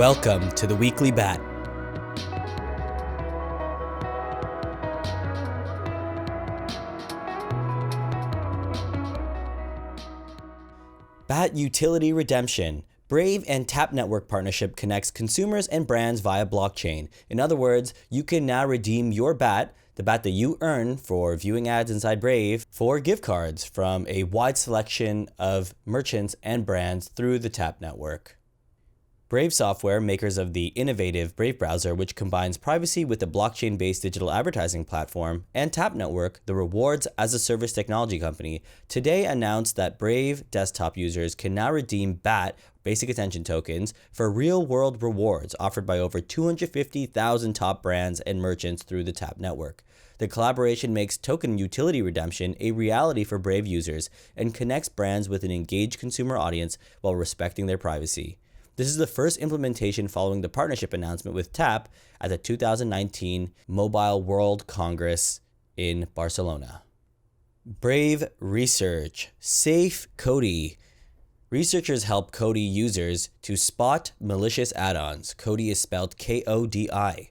Welcome to the Weekly Bat. Bat Utility Redemption. Brave and Tap Network partnership connects consumers and brands via blockchain. In other words, you can now redeem your bat, the bat that you earn for viewing ads inside Brave, for gift cards from a wide selection of merchants and brands through the Tap Network. Brave Software, makers of the innovative Brave browser, which combines privacy with a blockchain-based digital advertising platform, and Tap Network, the rewards as a service technology company, today announced that Brave desktop users can now redeem BAT, basic attention tokens, for real-world rewards offered by over 250,000 top brands and merchants through the Tap Network. The collaboration makes token utility redemption a reality for Brave users and connects brands with an engaged consumer audience while respecting their privacy. This is the first implementation following the partnership announcement with Tap at the 2019 Mobile World Congress in Barcelona. Brave Research. Safe Kodi. Researchers help Kodi users to spot malicious add-ons. Kodi is spelled K-O-D-I.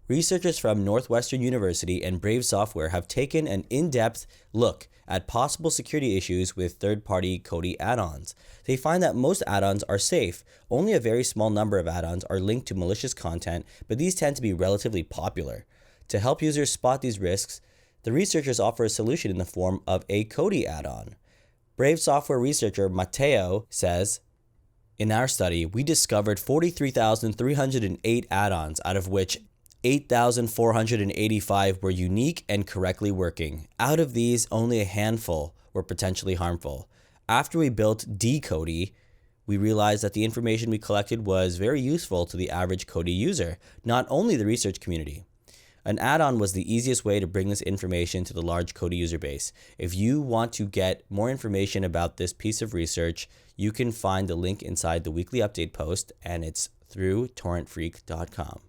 Researchers from Northwestern University and Brave Software have taken an in-depth look at possible security issues with third-party Kodi add-ons. They find that most add-ons are safe. Only a very small number of add-ons are linked to malicious content, but these tend to be relatively popular. To help users spot these risks, the researchers offer a solution in the form of a Kodi add-on. Brave Software researcher Matteo says, "In our study, we discovered 43,308 add-ons, out of which 8,485 were unique and correctly working. Out of these, only a handful were potentially harmful. After we built Kodi, we realized that the information we collected was very useful to the average Kodi user, not only the research community. An add-on was the easiest way to bring this information to the large Kodi user base. If you want to get more information about this piece of research, you can find the link inside the weekly update post, and it's through torrentfreak.com.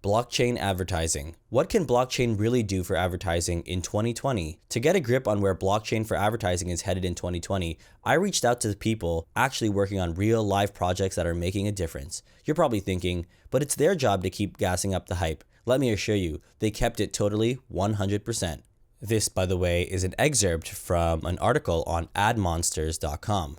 Blockchain advertising. What can blockchain really do for advertising in 2020? To get a grip on where blockchain for advertising is headed in 2020, I reached out to the people actually working on real live projects that are making a difference. You're probably thinking, but it's their job to keep gassing up the hype. Let me assure you, they kept it totally 100%. This, by the way, is an excerpt from an article on admonsters.com.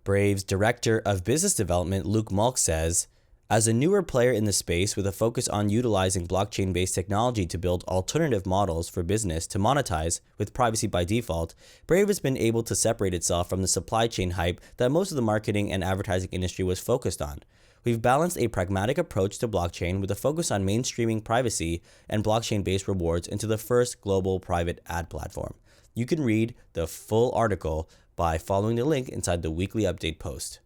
Brave's Director of Business Development, Luke Malk, says, "As a newer player in the space with a focus on utilizing blockchain-based technology to build alternative models for business to monetize with privacy by default, Brave has been able to separate itself from the supply chain hype that most of the marketing and advertising industry was focused on. We've balanced a pragmatic approach to blockchain with a focus on mainstreaming privacy and blockchain-based rewards into the first global private ad platform." You can read the full article by following the link inside the weekly update post.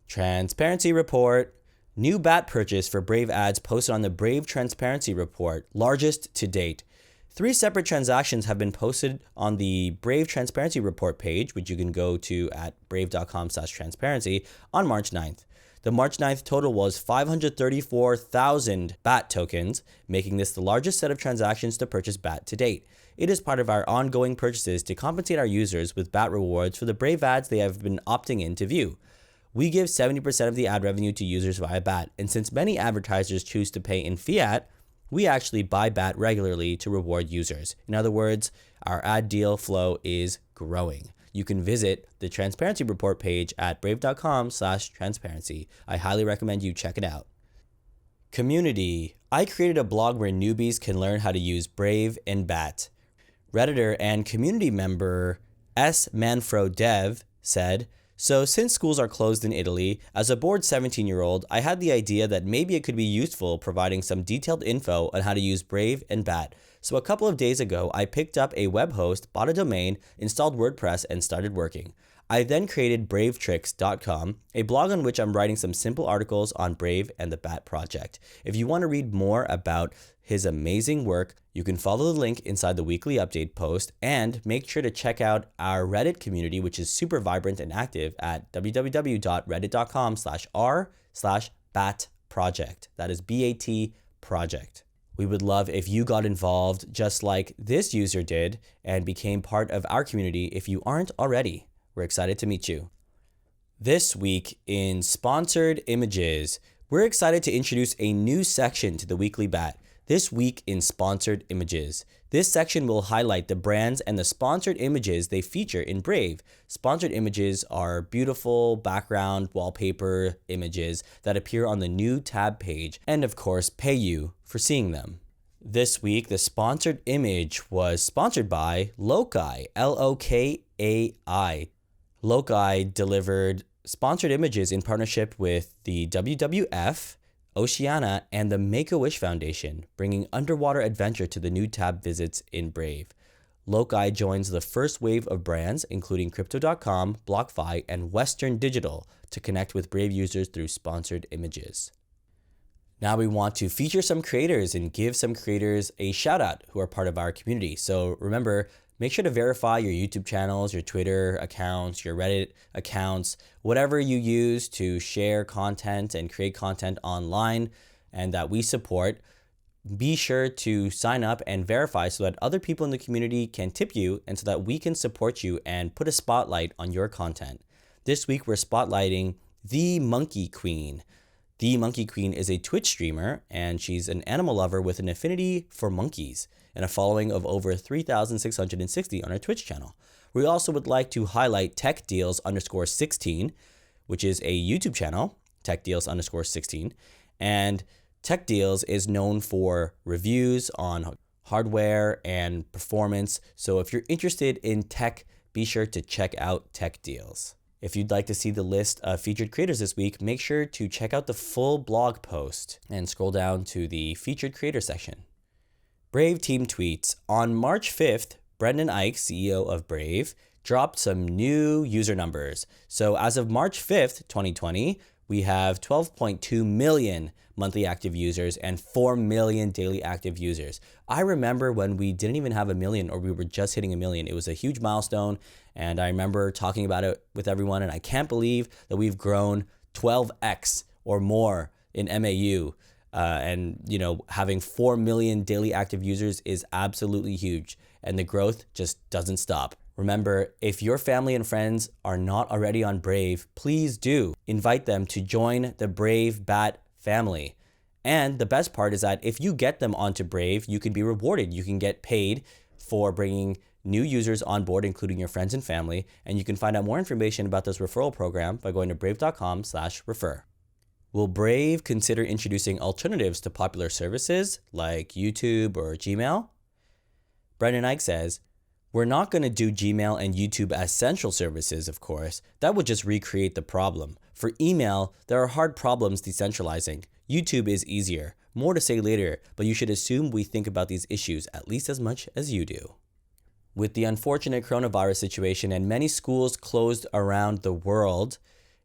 Transparency Report. New BAT purchase for Brave ads posted on the Brave Transparency Report, largest to date. 3 separate transactions have been posted on the Brave Transparency Report page, which you can go to at brave.com/transparency on March 9th. The March 9th total was 534,000 BAT tokens, making this the largest set of transactions to purchase BAT to date. It is part of our ongoing purchases to compensate our users with BAT rewards for the Brave ads they have been opting in to view. We give 70% of the ad revenue to users via BAT, and since many advertisers choose to pay in fiat, we actually buy BAT regularly to reward users. In other words, our ad deal flow is growing. You can visit the Transparency Report page at brave.com/transparency. I highly recommend you check it out. Community. I created a blog where newbies can learn how to use Brave and BAT. Redditor and community member S. Manfro Dev said, "So since schools are closed in Italy, as a bored 17-year-old, I had the idea that maybe it could be useful providing some detailed info on how to use Brave and BAT. So a couple of days ago, I picked up a web host, bought a domain, installed WordPress, and started working. I then created bravetricks.com, a blog on which I'm writing some simple articles on Brave and the BAT project. If you want to read more about his amazing work, you can follow the link inside the weekly update post, and make sure to check out our Reddit community, which is super vibrant and active, at www.reddit.com/r/BAT project. That is BAT project. We would love if you got involved just like this user did and became part of our community if you aren't already. We're excited to meet you. This week in Sponsored Images, we're excited to introduce a new section to the Weekly Bat. This week in Sponsored Images. This section will highlight the brands and the sponsored images they feature in Brave. Sponsored images are beautiful background wallpaper images that appear on the new tab page and of course pay you for seeing them. This week, the sponsored image was sponsored by Lokai, L-O-K-A-I. Lokai delivered sponsored images in partnership with the WWF, Oceana, and the Make-A-Wish Foundation, bringing underwater adventure to the new tab visits in Brave. Lokai joins the first wave of brands, including Crypto.com, BlockFi, and Western Digital, to connect with Brave users through sponsored images. Now we want to feature some creators and give some creators a shout out who are part of our community. So remember, make sure to verify your YouTube channels, your Twitter accounts, your Reddit accounts, whatever you use to share content and create content online and that we support. Be sure to sign up and verify so that other people in the community can tip you and so that we can support you and put a spotlight on your content. This week, we're spotlighting The Monkey Queen. The Monkey Queen is a Twitch streamer, and she's an animal lover with an affinity for monkeys and a following of over 3,660 on her Twitch channel. We also would like to highlight TechDeals_16, which is a YouTube channel, TechDeals_16, and Tech Deals is known for reviews on hardware and performance. So if you're interested in tech, be sure to check out Tech Deals. If you'd like to see the list of featured creators this week, make sure to check out the full blog post and scroll down to the featured creator section. Brave team tweets. On March 5th, Brendan Eich, CEO of Brave, dropped some new user numbers. So as of March 5th, 2020, we have 12.2 million monthly active users and 4 million daily active users. I remember when we didn't even have a million, or we were just hitting a million. It was a huge milestone, and I remember talking about it with everyone, and I can't believe that we've grown 12x or more in MAU. And having 4 million daily active users is absolutely huge, and the growth just doesn't stop. Remember, if your family and friends are not already on Brave, please do invite them to join the Brave Bat family. And the best part is that if you get them onto Brave, you can be rewarded. You can get paid for bringing new users on board, including your friends and family. And you can find out more information about this referral program by going to brave.com/refer. Will Brave consider introducing alternatives to popular services like YouTube or Gmail? Brendan Eich says, "We're not going to do Gmail and YouTube as central services, of course. That would just recreate the problem. For email, there are hard problems decentralizing. YouTube is easier. More to say later, but you should assume we think about these issues at least as much as you do." With the unfortunate coronavirus situation and many schools closed around the world,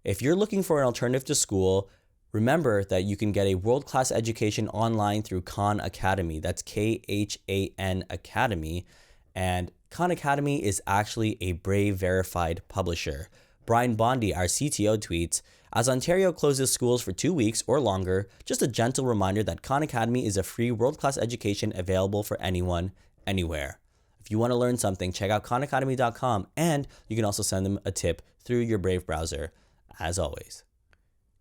if you're looking for an alternative to school, remember that you can get a world-class education online through Khan Academy. That's Khan Academy. And Khan Academy is actually a Brave verified publisher. Brian Bondi, our CTO, tweets, "As Ontario closes schools for 2 weeks or longer, just a gentle reminder that Khan Academy is a free world-class education available for anyone, anywhere." If you want to learn something, check out khanacademy.com, and you can also send them a tip through your Brave browser, as always.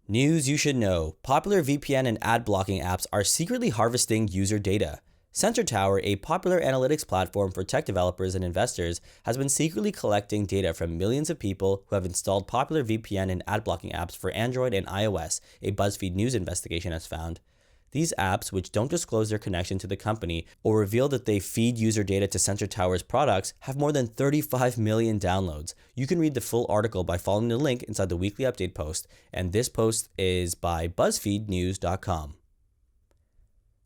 News you should know. Popular VPN and ad blocking apps are secretly harvesting user data. Sensor Tower, a popular analytics platform for tech developers and investors, has been secretly collecting data from millions of people who have installed popular VPN and ad blocking apps for Android and iOS, a BuzzFeed News investigation has found. These apps, which don't disclose their connection to the company or reveal that they feed user data to Sensor Tower's products, have more than 35 million downloads. You can read the full article by following the link inside the weekly update post, and this post is by BuzzFeedNews.com.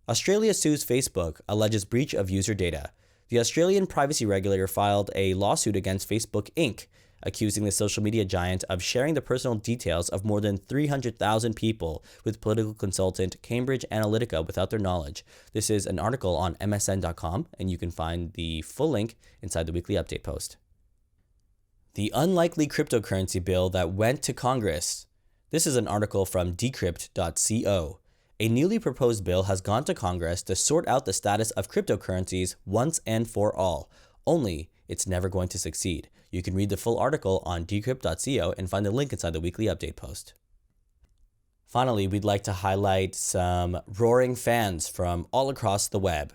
Australia sues Facebook, alleges breach of user data. The Australian privacy regulator filed a lawsuit against Facebook Inc., accusing the social media giant of sharing the personal details of more than 300,000 people with political consultant Cambridge Analytica without their knowledge. This is an article on MSN.com, and you can find the full link inside the weekly update post. The unlikely cryptocurrency bill that went to Congress. This is an article from decrypt.co. A newly proposed bill has gone to Congress to sort out the status of cryptocurrencies once and for all. Only it's never going to succeed. You can read the full article on decrypt.co and find the link inside the weekly update post. Finally, we'd like to highlight some roaring fans from all across the web.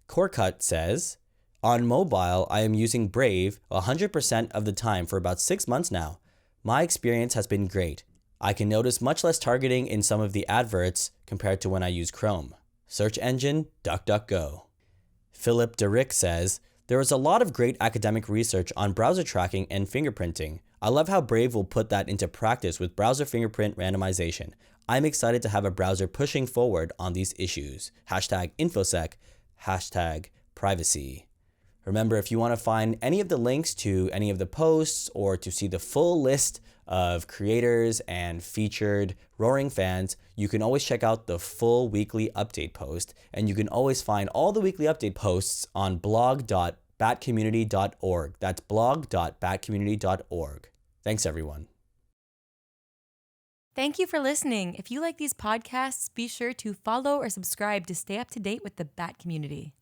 Corecut says, on mobile, I am using Brave 100% of the time for about 6 months now. My experience has been great. I can notice much less targeting in some of the adverts compared to when I use Chrome. Search engine, DuckDuckGo. Philip Derick says, there is a lot of great academic research on browser tracking and fingerprinting. I love how Brave will put that into practice with browser fingerprint randomization. I'm excited to have a browser pushing forward on these issues. #InfoSec, #privacy. Remember, if you want to find any of the links to any of the posts or to see the full list of creators and featured roaring fans, you can always check out the full weekly update post, and you can always find all the weekly update posts on blog.batcommunity.org. That's blog.batcommunity.org. Thanks, everyone. Thank you for listening. If you like these podcasts, be sure to follow or subscribe to stay up to date with the Bat community.